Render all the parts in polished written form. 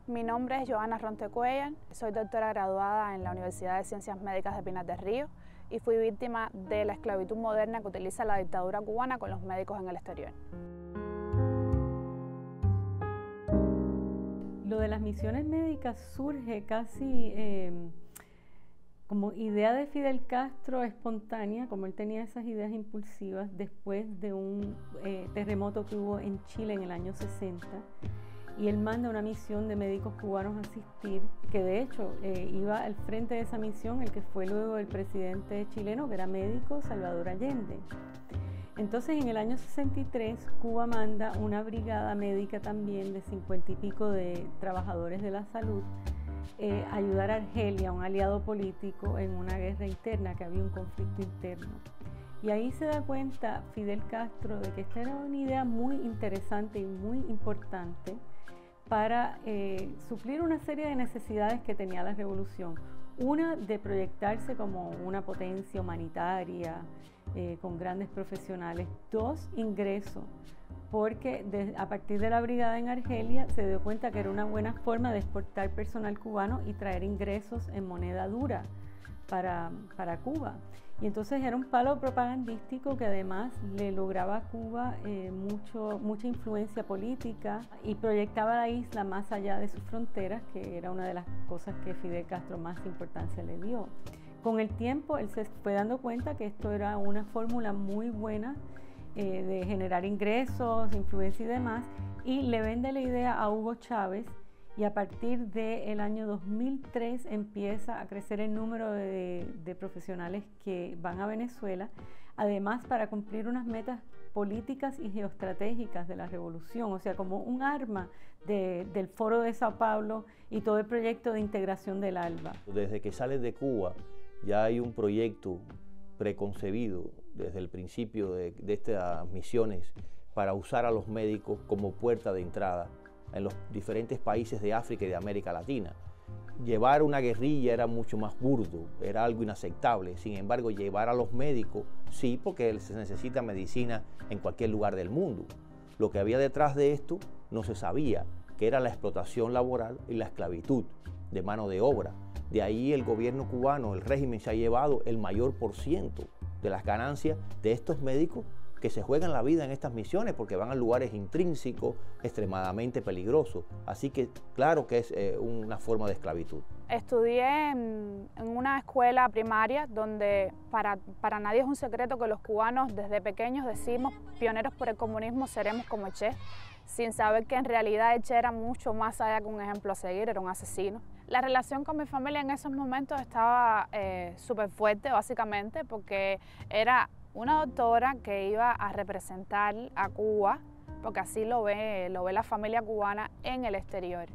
Mi nombre es Joana Rontecuellar, soy doctora graduada en la Universidad de Ciencias Médicas de Pinar del Río y fui víctima de la esclavitud moderna que utiliza la dictadura cubana con los médicos en el exterior. Lo de las misiones médicas surge casi como idea de Fidel Castro espontánea, como él tenía esas ideas impulsivas después de un terremoto que hubo en Chile en el año 60. Y él manda una misión de médicos cubanos a asistir, que de hecho iba al frente de esa misión el que fue luego el presidente chileno, que era médico, Salvador Allende. Entonces en el año 63 Cuba manda una brigada médica también de 50 y pico de trabajadores de la salud a ayudar a Argelia, un aliado político, en una guerra interna, que había un conflicto interno. Y ahí se da cuenta Fidel Castro de que esta era una idea muy interesante y muy importante para suplir una serie de necesidades que tenía la revolución. Una, de proyectarse como una potencia humanitaria con grandes profesionales. Dos, ingreso, porque a partir de la brigada en Argelia se dio cuenta que era una buena forma de exportar personal cubano y traer ingresos en moneda dura para Cuba. Y entonces era un palo propagandístico que además le lograba a Cuba mucha influencia política y proyectaba la isla más allá de sus fronteras, que era una de las cosas que Fidel Castro más importancia le dio. Con el tiempo él se fue dando cuenta que esto era una fórmula muy buena de generar ingresos, influencia y demás, y le vende la idea a Hugo Chávez. Y a partir del año 2003 empieza a crecer el número de profesionales que van a Venezuela, además para cumplir unas metas políticas y geoestratégicas de la revolución, o sea, como un arma del Foro de Sao Paulo y todo el proyecto de integración del ALBA. Desde que sales de Cuba ya hay un proyecto preconcebido desde el principio de estas misiones para usar a los médicos como puerta de entrada en los diferentes países de África y de América Latina. Llevar una guerrilla era mucho más burdo, era algo inaceptable. Sin embargo, llevar a los médicos, sí, porque se necesita medicina en cualquier lugar del mundo. Lo que había detrás de esto no se sabía, que era la explotación laboral y la esclavitud de mano de obra. De ahí el gobierno cubano, el régimen, se ha llevado el mayor % de las ganancias de estos médicos que se juegan la vida en estas misiones porque van a lugares intrínsecos, extremadamente peligrosos. Así que claro que es una forma de esclavitud. Estudié en una escuela primaria donde para nadie es un secreto que los cubanos desde pequeños decimos pioneros por el comunismo seremos como Che, sin saber que en realidad Che era mucho más allá que un ejemplo a seguir, era un asesino. La relación con mi familia en esos momentos estaba súper fuerte, básicamente, porque era una doctora que iba a representar a Cuba, porque así lo ve la familia cubana en el exterior.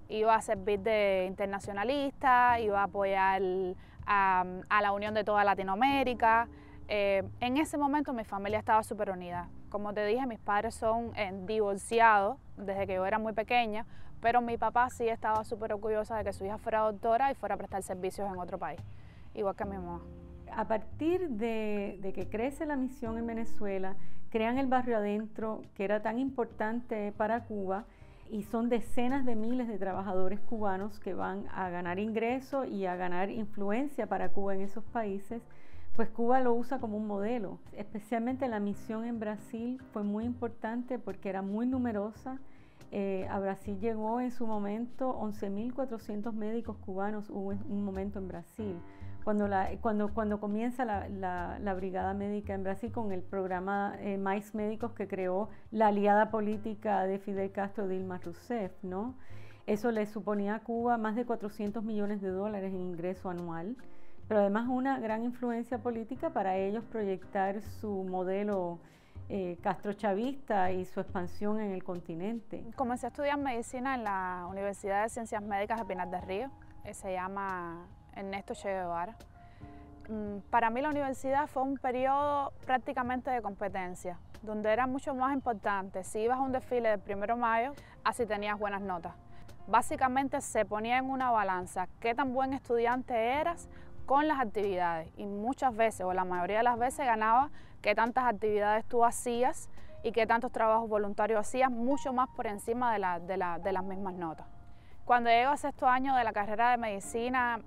Iba a servir de internacionalista, iba a apoyar a la unión de toda Latinoamérica. En ese momento mi familia estaba súper unida. Como te dije, mis padres son divorciados desde que yo era muy pequeña, pero mi papá sí estaba súper orgullosa de que su hija fuera doctora y fuera a prestar servicios en otro país, igual que mi mamá. A partir de que crece la misión en Venezuela, crean el Barrio Adentro, que era tan importante para Cuba, y son decenas de miles de trabajadores cubanos que van a ganar ingresos y a ganar influencia para Cuba en esos países. Pues Cuba lo usa como un modelo. Especialmente la misión en Brasil fue muy importante porque era muy numerosa. A Brasil llegó en su momento 11.400 médicos cubanos, hubo un momento en Brasil. Cuando comienza la brigada médica en Brasil con el programa Mais Médicos que creó la aliada política de Fidel Castro, Dilma Rousseff, ¿no? Eso le suponía a Cuba más de $400 millones en ingreso anual, pero además una gran influencia política para ellos proyectar su modelo castrochavista y su expansión en el continente. Comencé a estudiar medicina en la Universidad de Ciencias Médicas de Pinar del Río, se llama Ernesto Che Guevara. Para mí la universidad fue un periodo prácticamente de competencia, donde era mucho más importante si ibas a un desfile del 1 de mayo, así tenías buenas notas. Básicamente se ponía en una balanza qué tan buen estudiante eras con las actividades y muchas veces, o la mayoría de las veces, ganaba qué tantas actividades tú hacías y qué tantos trabajos voluntarios hacías, mucho más por encima de las mismas notas. Cuando llego a sexto año de la carrera de medicina,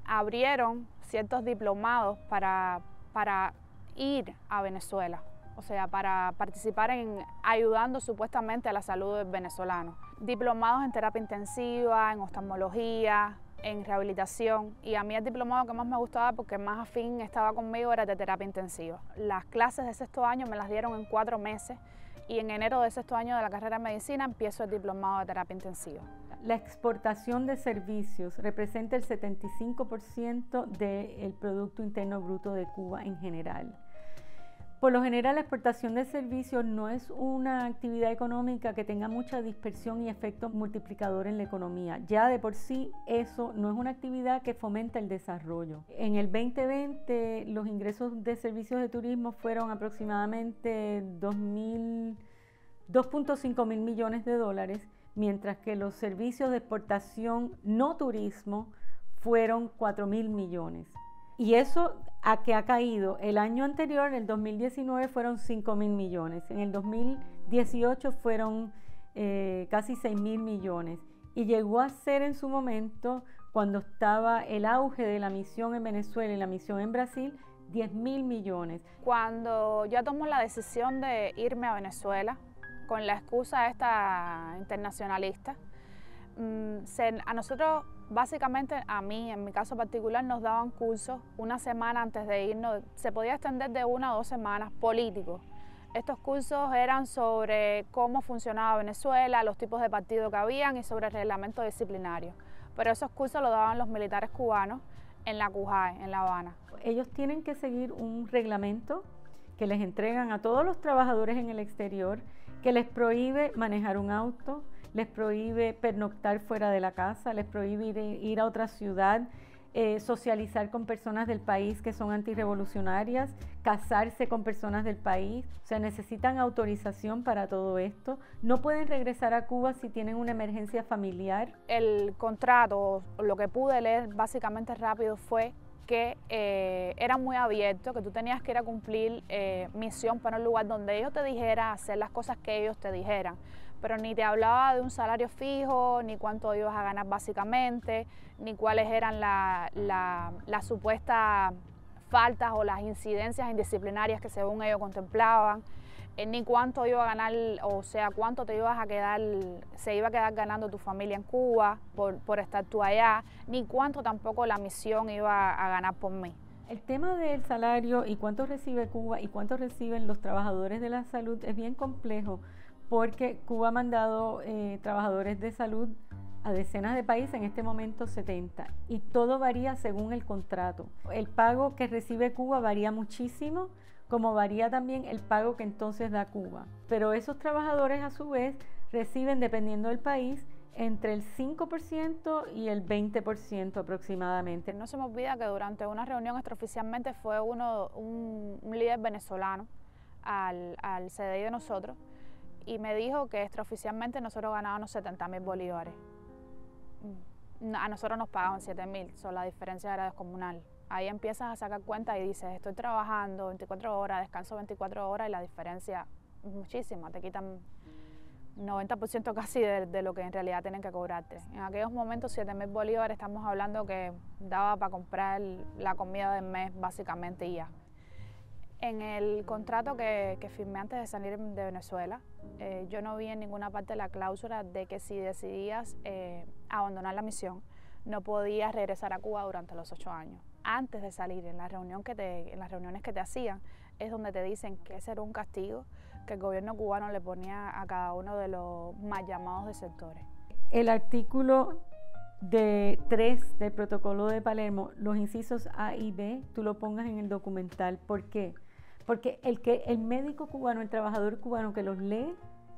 abrieron ciertos diplomados para ir a Venezuela, o sea, para participar en ayudando supuestamente a la salud del venezolano. Diplomados en terapia intensiva, en oftalmología, en rehabilitación, y a mí el diplomado que más me gustaba porque más afín estaba conmigo era de terapia intensiva. Las clases de sexto año me las dieron en 4 meses y en enero de sexto año de la carrera de medicina empiezo el diplomado de terapia intensiva. La exportación de servicios representa el 75% del Producto Interno Bruto de Cuba en general. Por lo general, la exportación de servicios no es una actividad económica que tenga mucha dispersión y efecto multiplicador en la economía. Ya de por sí, eso no es una actividad que fomenta el desarrollo. En el 2020, los ingresos de servicios de turismo fueron aproximadamente 2.5 mil millones de dólares, mientras que los servicios de exportación no turismo fueron 4.000 millones. Y eso a que ha caído. El año anterior, en el 2019, fueron 5.000 millones. En el 2018 fueron casi 6.000 millones. Y llegó a ser en su momento, cuando estaba el auge de la misión en Venezuela y la misión en Brasil, 10.000 millones. Cuando yo tomo la decisión de irme a Venezuela, con la excusa esta internacionalista, a nosotros, básicamente a mí, en mi caso particular, nos daban cursos una semana antes de irnos, se podía extender de 1 a 2 semanas, políticos. Estos cursos eran sobre cómo funcionaba Venezuela, los tipos de partidos que habían y sobre el reglamento disciplinario. Pero esos cursos los daban los militares cubanos en la CUJAE, en La Habana. Ellos tienen que seguir un reglamento que les entregan a todos los trabajadores en el exterior, que les prohíbe manejar un auto, les prohíbe pernoctar fuera de la casa, les prohíbe ir a otra ciudad, socializar con personas del país que son antirrevolucionarias, casarse con personas del país. O sea, necesitan autorización para todo esto. No pueden regresar a Cuba si tienen una emergencia familiar. El contrato, lo que pude leer básicamente rápido fue que era muy abierto, que tú tenías que ir a cumplir misión para un lugar donde ellos te dijeran, hacer las cosas que ellos te dijeran, pero ni te hablaba de un salario fijo, ni cuánto ibas a ganar básicamente, ni cuáles eran las supuestas faltas o las incidencias indisciplinarias que según ellos contemplaban, ni cuánto iba a ganar, o sea, cuánto te ibas a quedar, se iba a quedar ganando tu familia en Cuba por estar tú allá, ni cuánto tampoco la misión iba a ganar por mí. El tema del salario y cuánto recibe Cuba y cuánto reciben los trabajadores de la salud es bien complejo, porque Cuba ha mandado trabajadores de salud a decenas de países, en este momento 70, y todo varía según el contrato. El pago que recibe Cuba varía muchísimo, como varía también el pago que entonces da Cuba. Pero esos trabajadores a su vez reciben, dependiendo del país, entre el 5% y el 20% aproximadamente. No se me olvida que durante una reunión extraoficialmente fue un líder venezolano al CDI de nosotros y me dijo que extraoficialmente nosotros ganábamos 70.000 bolívares. A nosotros nos pagaban 7.000, la diferencia era descomunal. Ahí empiezas a sacar cuenta y dices, estoy trabajando 24 horas, descanso 24 horas y la diferencia es muchísima, te quitan 90% casi de lo que en realidad tienen que cobrarte. En aquellos momentos 7.000 bolívares estamos hablando que daba para comprar la comida del mes básicamente y ya. En el contrato que firmé antes de salir de Venezuela, yo no vi en ninguna parte la cláusula de que si decidías abandonar la misión, no podías regresar a Cuba durante los 8 años. Antes de salir, en las reuniones que te hacían, es donde te dicen que ese era un castigo que el gobierno cubano le ponía a cada uno de los mal llamados desertores. El artículo 3 del protocolo de Palermo, los incisos A y B, tú lo pongas en el documental. ¿Por qué? Porque el médico cubano, el trabajador cubano que los lee,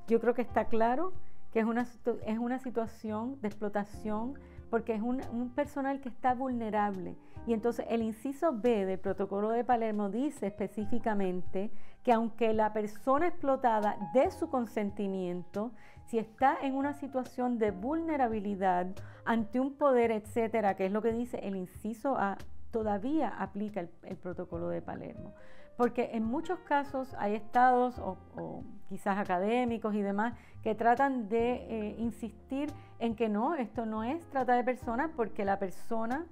yo creo que está claro que es una situación de explotación, porque es un personal que está vulnerable. Y entonces el inciso B del protocolo de Palermo dice específicamente que aunque la persona explotada dé su consentimiento, si está en una situación de vulnerabilidad ante un poder, etcétera, que es lo que dice el inciso A, todavía aplica el protocolo de Palermo. porque en muchos casos hay estados o quizás académicos y demás que tratan de insistir en que no, esto no es trata de personas porque la persona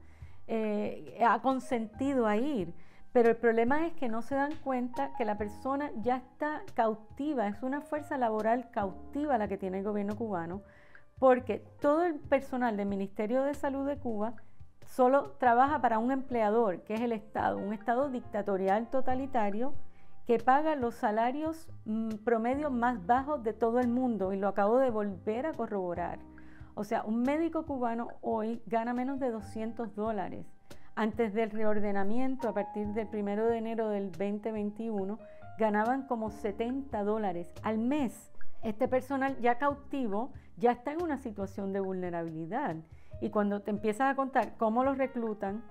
ha consentido a ir. Pero el problema es que no se dan cuenta que la persona ya está cautiva, es una fuerza laboral cautiva la que tiene el gobierno cubano, porque todo el personal del Ministerio de Salud de Cuba solo trabaja para un empleador, que es el Estado, un Estado dictatorial totalitario que paga los salarios promedio más bajos de todo el mundo, y lo acabo de volver a corroborar. O sea, un médico cubano hoy gana menos de $200. Antes del reordenamiento, a partir del 1 de enero del 2021, ganaban como $70 al mes. Este personal ya cautivo ya está en una situación de vulnerabilidad. Y cuando te empiezas a contar cómo los reclutan,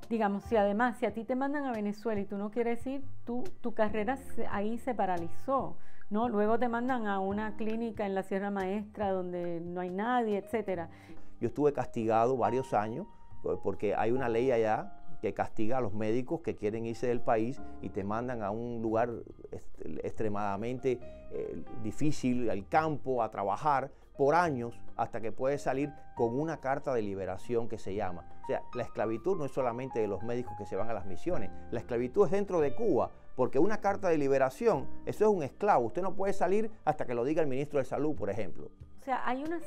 digamos, si a ti te mandan a Venezuela y tú no quieres ir, tu carrera ahí se paralizó, ¿no? Luego te mandan a una clínica en la Sierra Maestra donde no hay nadie, etcétera. Yo estuve castigado varios años porque hay una ley allá que castiga a los médicos que quieren irse del país y te mandan a un lugar extremadamente difícil, al campo, a trabajar por años hasta que puedes salir con una carta de liberación que se llama. O sea, la esclavitud no es solamente de los médicos que se van a las misiones, la esclavitud es dentro de Cuba, porque una carta de liberación, eso es un esclavo, usted no puede salir hasta que lo diga el ministro de Salud, por ejemplo. O sea, hay una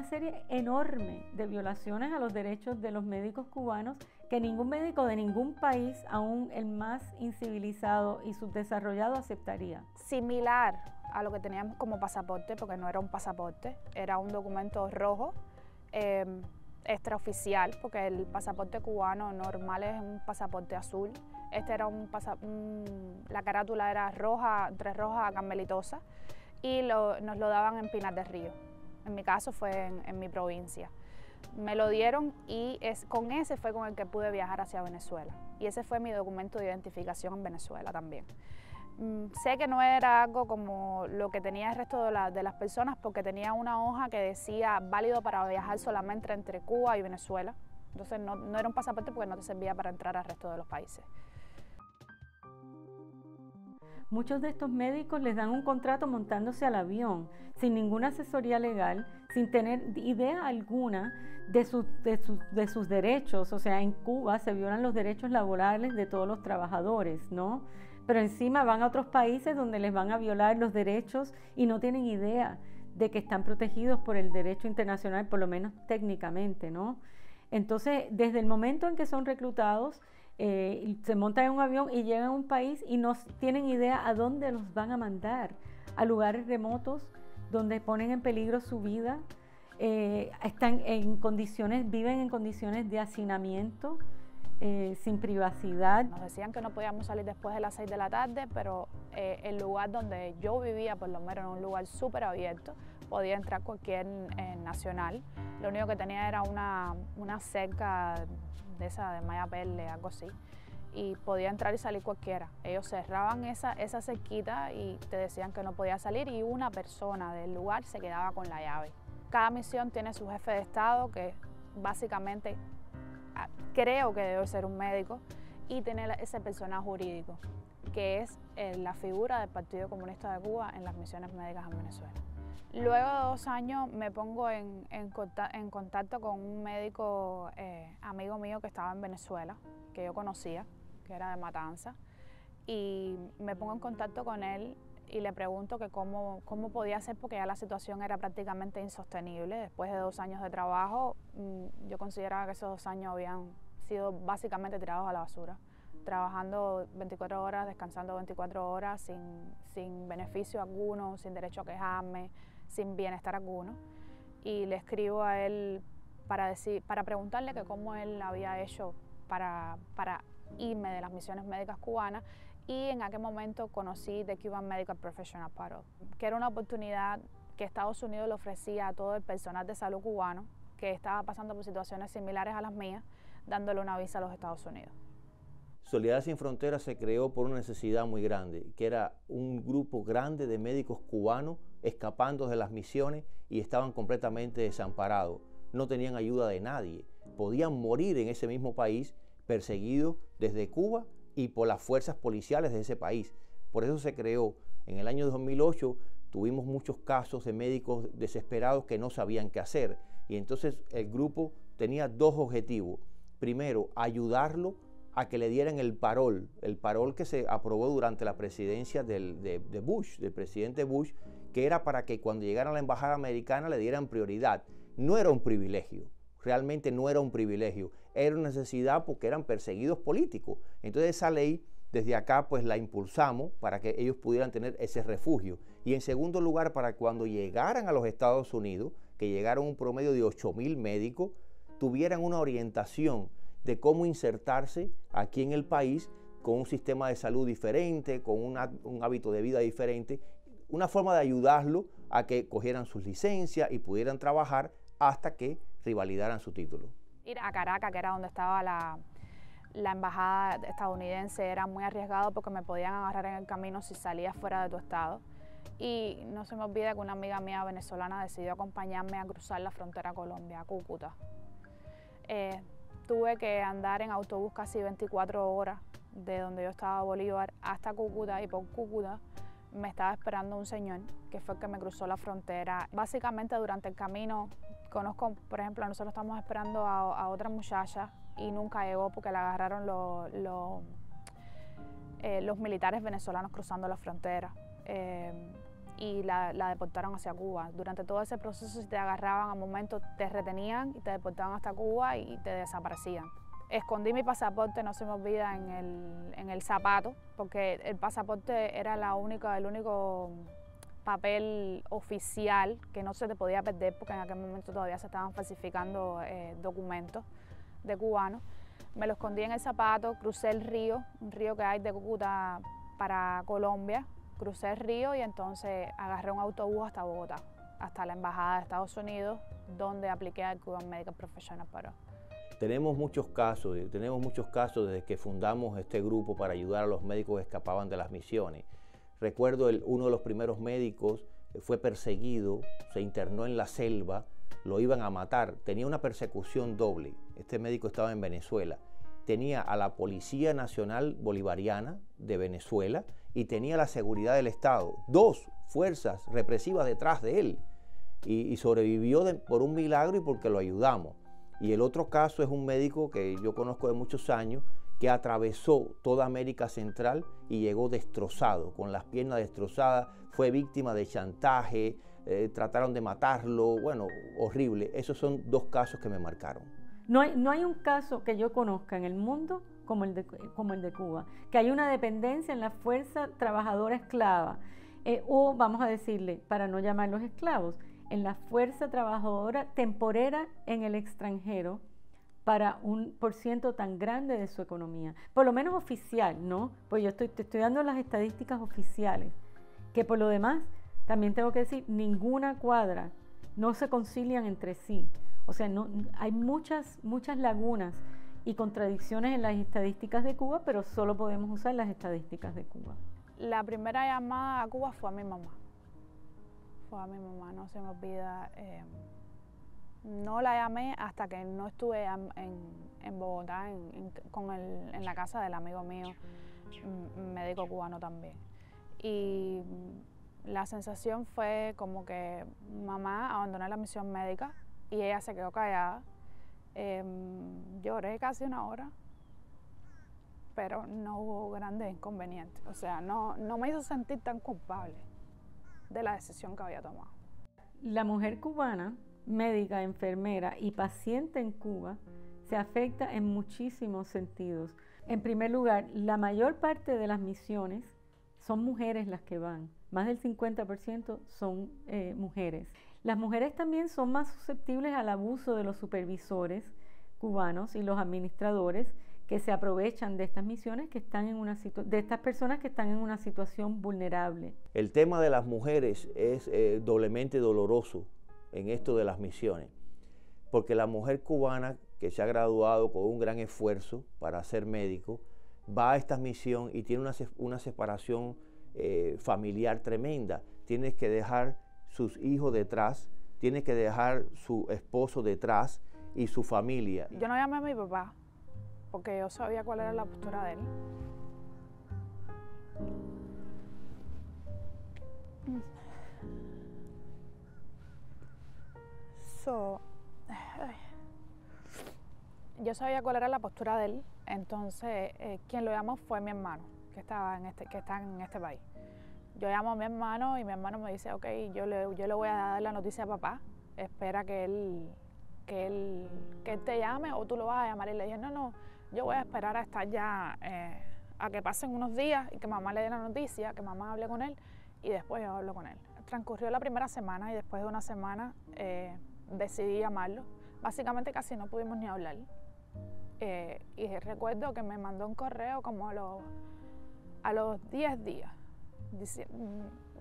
serie enorme de violaciones a los derechos de los médicos cubanos que ningún médico de ningún país, aún el más incivilizado y subdesarrollado, aceptaría. Similar a lo que teníamos como pasaporte, porque no era un pasaporte, era un documento rojo, extraoficial, porque el pasaporte cubano normal es un pasaporte azul. Este era la carátula era roja, entre roja a carmelitosa, y nos lo daban en Pinar del Río. En mi caso fue en mi provincia. Me lo dieron y con ese fue con el que pude viajar hacia Venezuela. Y ese fue mi documento de identificación en Venezuela también. Sé que no era algo como lo que tenía el resto de las personas, porque tenía una hoja que decía válido para viajar solamente entre Cuba y Venezuela. Entonces no era un pasaporte porque no te servía para entrar al resto de los países. Muchos de estos médicos les dan un contrato montándose al avión, sin ninguna asesoría legal, sin tener idea alguna de sus derechos. O sea, en Cuba se violan los derechos laborales de todos los trabajadores, ¿no? Pero encima van a otros países donde les van a violar los derechos y no tienen idea de que están protegidos por el derecho internacional, por lo menos técnicamente, ¿no? Entonces, desde el momento en que son reclutados, se montan en un avión y llegan a un país y no tienen idea a dónde los van a mandar, a lugares remotos donde ponen en peligro su vida, viven en condiciones de hacinamiento, sin privacidad. Nos decían que no podíamos salir después de las 6 de la tarde, pero el lugar donde yo vivía, por lo menos, era un lugar súper abierto, podía entrar cualquier nacional. Lo único que tenía era una cerca de malla verde, algo así, y podía entrar y salir cualquiera. Ellos cerraban esa cerquita y te decían que no podía salir, y una persona del lugar se quedaba con la llave. Cada misión tiene su jefe de Estado, que básicamente creo que debe ser un médico, y tener ese personal jurídico, que es la figura del Partido Comunista de Cuba en las misiones médicas en Venezuela. Luego de 2 años me pongo en contacto con un médico amigo mío que estaba en Venezuela, que yo conocía, que era de Matanza, y me pongo en contacto con él y le pregunto que cómo podía ser, porque ya la situación era prácticamente insostenible. Después de 2 años de trabajo, yo consideraba que esos 2 años habían sido básicamente tirados a la basura, trabajando 24 horas, descansando 24 horas, sin beneficio alguno, sin derecho a quejarme, sin bienestar alguno. Y le escribo a él para preguntarle que cómo él había hecho para irme de las misiones médicas cubanas, y en aquel momento conocí The Cuban Medical Professional Parole, que era una oportunidad que Estados Unidos le ofrecía a todo el personal de salud cubano que estaba pasando por situaciones similares a las mías, dándole una visa a los Estados Unidos. Solidaridad Sin Fronteras se creó por una necesidad muy grande, que era un grupo grande de médicos cubanos escapando de las misiones y estaban completamente desamparados. No tenían ayuda de nadie. Podían morir en ese mismo país, perseguidos desde Cuba y por las fuerzas policiales de ese país. Por eso se creó. En el año 2008 tuvimos muchos casos de médicos desesperados que no sabían qué hacer. Y entonces el grupo tenía dos objetivos. Primero, ayudarlo a que le dieran el parol que se aprobó durante la presidencia de Bush, del presidente Bush, que era para que cuando llegaran a la embajada americana le dieran prioridad. No era un privilegio, realmente no era un privilegio, era una necesidad porque eran perseguidos políticos. Entonces esa ley, desde acá pues la impulsamos para que ellos pudieran tener ese refugio. Y en segundo lugar, para cuando llegaran a los Estados Unidos, que llegaron un promedio de 8,000 médicos, tuvieran una orientación de cómo insertarse aquí en el país con un sistema de salud diferente, con un hábito de vida diferente, una forma de ayudarlo a que cogieran sus licencias y pudieran trabajar hasta que revalidaran su título. Ir a Caracas, que era donde estaba la embajada estadounidense, era muy arriesgado porque me podían agarrar en el camino si salía fuera de tu estado. Y no se me olvida que una amiga mía venezolana decidió acompañarme a cruzar la frontera a Colombia, a Cúcuta. Tuve que andar en autobús casi 24 horas de donde yo estaba, Bolívar, hasta Cúcuta, y por Cúcuta me estaba esperando un señor que fue el que me cruzó la frontera. Básicamente durante el camino conozco, por ejemplo, nosotros estamos esperando a otra muchacha y nunca llegó porque la agarraron los militares venezolanos cruzando la frontera. Y la deportaron hacia Cuba. Durante todo ese proceso, si te agarraban al momento, te retenían y te deportaban hasta Cuba y te desaparecían. Escondí mi pasaporte, no se me olvida, en el zapato, porque el pasaporte era el único papel oficial que no se te podía perder, porque en aquel momento todavía se estaban falsificando documentos de cubanos. Me lo escondí en el zapato, crucé el río, un río que hay de Cúcuta para Colombia. Crucé el río y entonces agarré un autobús hasta Bogotá, hasta la embajada de Estados Unidos, donde apliqué al Cuban Medical Professional Parole. Tenemos muchos casos desde que fundamos este grupo para ayudar a los médicos que escapaban de las misiones. Recuerdo uno de los primeros médicos fue perseguido, se internó en la selva, lo iban a matar, tenía una persecución doble. Este médico estaba en Venezuela. Tenía a la Policía Nacional Bolivariana de Venezuela y tenía la seguridad del Estado, dos fuerzas represivas detrás de él, y sobrevivió por un milagro y porque lo ayudamos. Y el otro caso es un médico que yo conozco de muchos años que atravesó toda América Central y llegó destrozado, con las piernas destrozadas, fue víctima de chantaje, trataron de matarlo, bueno, horrible. Esos son dos casos que me marcaron. No hay un caso que yo conozca en el mundo como el de Cuba, que hay una dependencia en la fuerza trabajadora esclava, o vamos a decirle, para no llamarlos esclavos, en la fuerza trabajadora temporera en el extranjero para un % tan grande de su economía, por lo menos oficial, ¿no? Pues yo te estoy dando las estadísticas oficiales, que por lo demás, también tengo que decir, ninguna cuadra, no se concilian entre sí. O sea, hay muchas lagunas y contradicciones en las estadísticas de Cuba, pero solo podemos usar las estadísticas de Cuba. La primera llamada a Cuba fue a mi mamá. No se me olvida. No la llamé hasta que no estuve en Bogotá, en la casa del amigo mío, médico cubano también. Y la sensación fue como que mamá abandonó la misión médica y ella se quedó callada. Lloré casi una hora, pero no hubo grandes inconvenientes. O sea, no me hizo sentir tan culpable de la decisión que había tomado. La mujer cubana, médica, enfermera y paciente en Cuba, se afecta en muchísimos sentidos. En primer lugar, la mayor parte de las misiones son mujeres las que van. Más del 50% son mujeres. Las mujeres también son más susceptibles al abuso de los supervisores cubanos y los administradores que se aprovechan de estas misiones que están de estas personas que están en una situación vulnerable. El tema de las mujeres es doblemente doloroso en esto de las misiones, porque la mujer cubana que se ha graduado con un gran esfuerzo para ser médico va a esta misión y tiene una separación familiar tremenda. Tienes que dejar sus hijos detrás, tienes que dejar su esposo detrás y su familia. Yo no llamé a mi papá porque yo sabía cuál era la postura de él. Yo sabía cuál era la postura de él, entonces quien lo llamó fue mi hermano, que está en este país. Yo llamo a mi hermano y mi hermano me dice, ok, yo le voy a dar la noticia a papá, espera que él te llame o tú lo vas a llamar. Y le dije, no, yo voy a esperar a estar ya, a que pasen unos días y que mamá le dé la noticia, que mamá hable con él y después yo hablo con él. Transcurrió la primera semana y después de una semana decidí llamarlo. Básicamente casi no pudimos ni hablar. Y recuerdo que me mandó un correo como a los 10 días,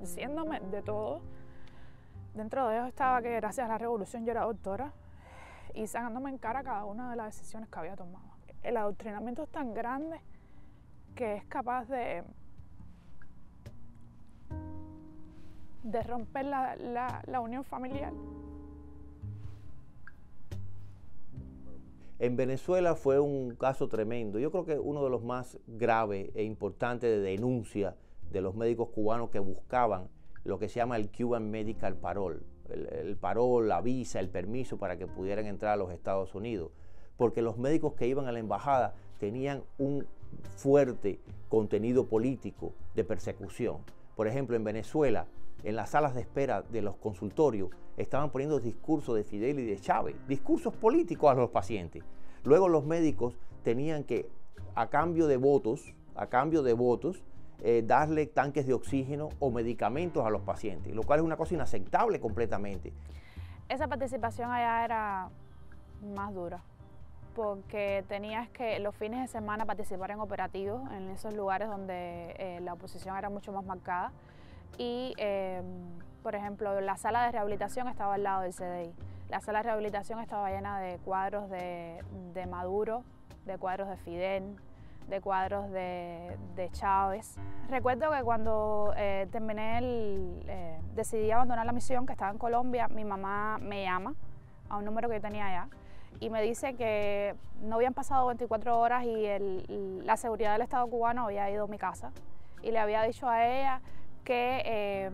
diciéndome de todo. Dentro de eso estaba que gracias a la revolución yo era doctora y sacándome en cara cada una de las decisiones que había tomado. El adoctrinamiento es tan grande que es capaz de romper la unión familiar. En Venezuela fue un caso tremendo. Yo creo que uno de los más graves e importantes de denuncia de los médicos cubanos que buscaban lo que se llama el Cuban Medical Parole, el parole, la visa, el permiso para que pudieran entrar a los Estados Unidos, porque los médicos que iban a la embajada tenían un fuerte contenido político de persecución. Por ejemplo, en Venezuela, en las salas de espera de los consultorios, estaban poniendo discursos de Fidel y de Chávez, discursos políticos a los pacientes. Luego los médicos tenían que, a cambio de votos, darle tanques de oxígeno o medicamentos a los pacientes, lo cual es una cosa inaceptable completamente. Esa participación allá era más dura, porque tenías que los fines de semana participar en operativos en esos lugares donde la oposición era mucho más marcada. Y, por ejemplo, la sala de rehabilitación estaba al lado del CDI. La sala de rehabilitación estaba llena de cuadros de Maduro, de cuadros de Fidel, de cuadros de Chávez. Recuerdo que cuando decidí abandonar la misión, que estaba en Colombia, mi mamá me llama a un número que yo tenía allá y me dice que no habían pasado 24 horas y la seguridad del Estado cubano había ido a mi casa y le había dicho a ella que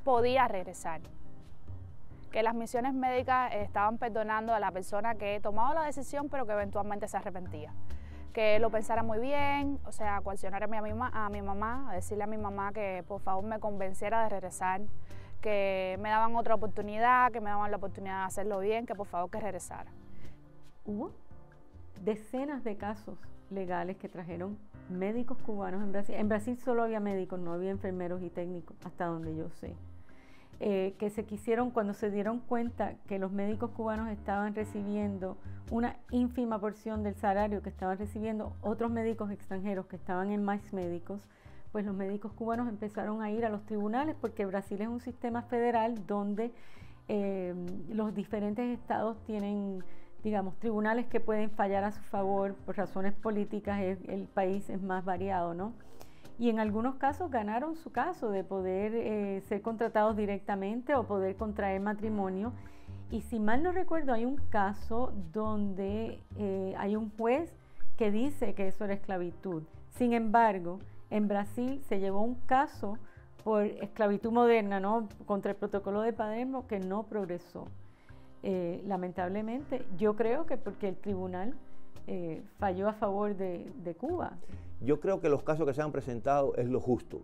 podía regresar, que las misiones médicas estaban perdonando a la persona que tomaba la decisión pero que eventualmente se arrepentía, que lo pensara muy bien, o sea, coaccionar a mi mamá, a decirle a mi mamá que por favor me convenciera de regresar, que me daban otra oportunidad, que me daban la oportunidad de hacerlo bien, que por favor que regresara. Hubo decenas de casos legales que trajeron médicos cubanos en Brasil. En Brasil solo había médicos, no había enfermeros y técnicos, hasta donde yo sé. Que se quisieron, cuando se dieron cuenta que los médicos cubanos estaban recibiendo una ínfima porción del salario que estaban recibiendo otros médicos extranjeros que estaban en más médicos, pues los médicos cubanos empezaron a ir a los tribunales, porque Brasil es un sistema federal donde los diferentes estados tienen, digamos, tribunales que pueden fallar a su favor por razones políticas. El país es más variado, ¿no? Y en algunos casos ganaron su caso de poder ser contratados directamente o poder contraer matrimonio. Y si mal no recuerdo, hay un caso donde hay un juez que dice que eso era esclavitud. Sin embargo, en Brasil se llevó un caso por esclavitud moderna, ¿no?, contra el protocolo de Palermo, que no progresó. Lamentablemente, yo creo que porque el tribunal falló a favor de Cuba. Yo creo que los casos que se han presentado es lo justo.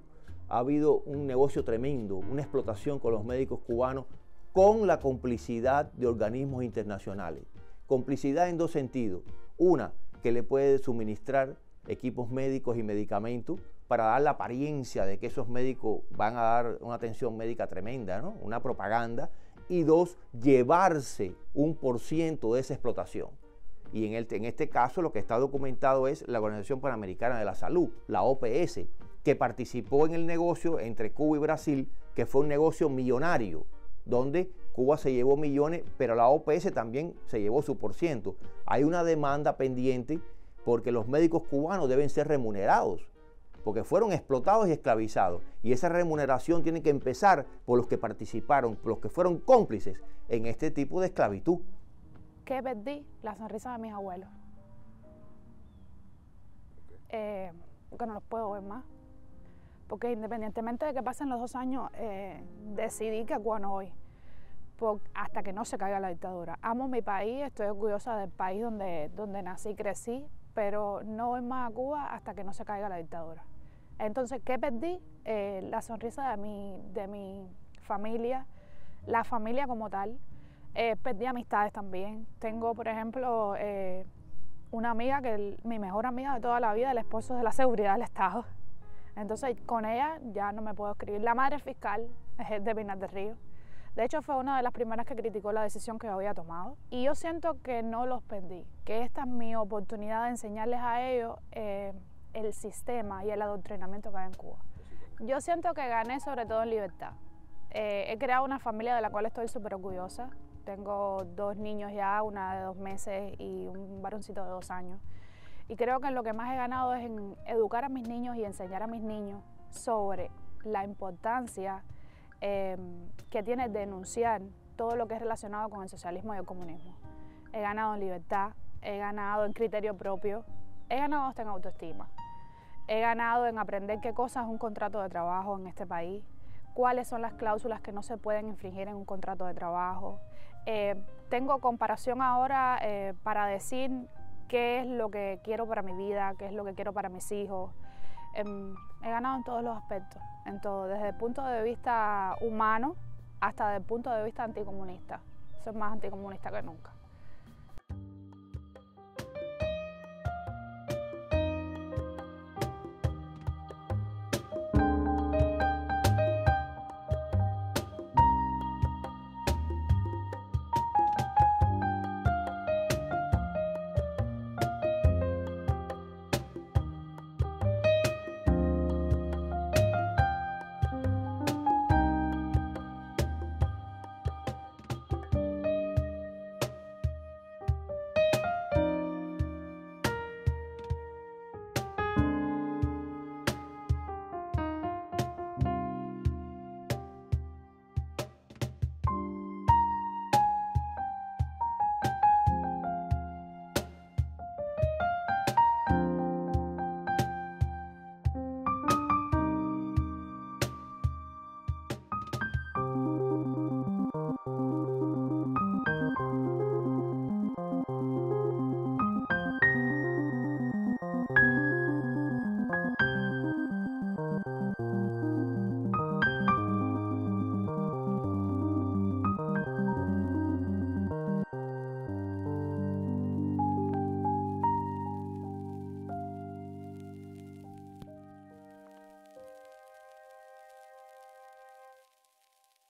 Ha habido un negocio tremendo, una explotación con los médicos cubanos con la complicidad de organismos internacionales. Complicidad en dos sentidos. Una, que le puede suministrar equipos médicos y medicamentos para dar la apariencia de que esos médicos van a dar una atención médica tremenda, ¿no?, una propaganda. Y dos, llevarse 1% de esa explotación. Y en este caso lo que está documentado es la Organización Panamericana de la Salud, la OPS, que participó en el negocio entre Cuba y Brasil, que fue un negocio millonario, donde Cuba se llevó millones, pero la OPS también se llevó su %. Hay una demanda pendiente porque los médicos cubanos deben ser remunerados, porque fueron explotados y esclavizados. Y esa remuneración tiene que empezar por los que participaron, por los que fueron cómplices en este tipo de esclavitud. ¿Qué perdí? La sonrisa de mis abuelos. Porque no los puedo ver más. porque independientemente de que pasen los 2 años, decidí que Cuba no voy, hasta que no se caiga la dictadura. Amo mi país, estoy orgullosa del país donde nací y crecí, pero no voy más a Cuba hasta que no se caiga la dictadura. Entonces, ¿qué perdí? La sonrisa de mi familia, la familia como tal. Perdí amistades también. Tengo, por ejemplo, una amiga, mi mejor amiga de toda la vida, el esposo de la seguridad del Estado. Entonces, con ella ya no me puedo escribir. La madre fiscal es de Pinar del Río. De hecho, fue una de las primeras que criticó la decisión que yo había tomado. Y yo siento que no los perdí, que esta es mi oportunidad de enseñarles a ellos el sistema y el adoctrinamiento que hay en Cuba. Yo siento que gané sobre todo en libertad. He creado una familia de la cual estoy súper orgullosa. Tengo 2 niños ya, una de 2 meses y un varoncito de 2 años. Y creo que lo que más he ganado es en educar a mis niños y enseñar a mis niños sobre la importancia que tiene denunciar todo lo que es relacionado con el socialismo y el comunismo. He ganado en libertad, he ganado en criterio propio, he ganado hasta en autoestima. He ganado en aprender qué cosa es un contrato de trabajo en este país, cuáles son las cláusulas que no se pueden infringir en un contrato de trabajo. Tengo comparación ahora para decir qué es lo que quiero para mi vida, qué es lo que quiero para mis hijos. He ganado en todos los aspectos, en todo, desde el punto de vista humano hasta desde el punto de vista anticomunista. Soy más anticomunista que nunca.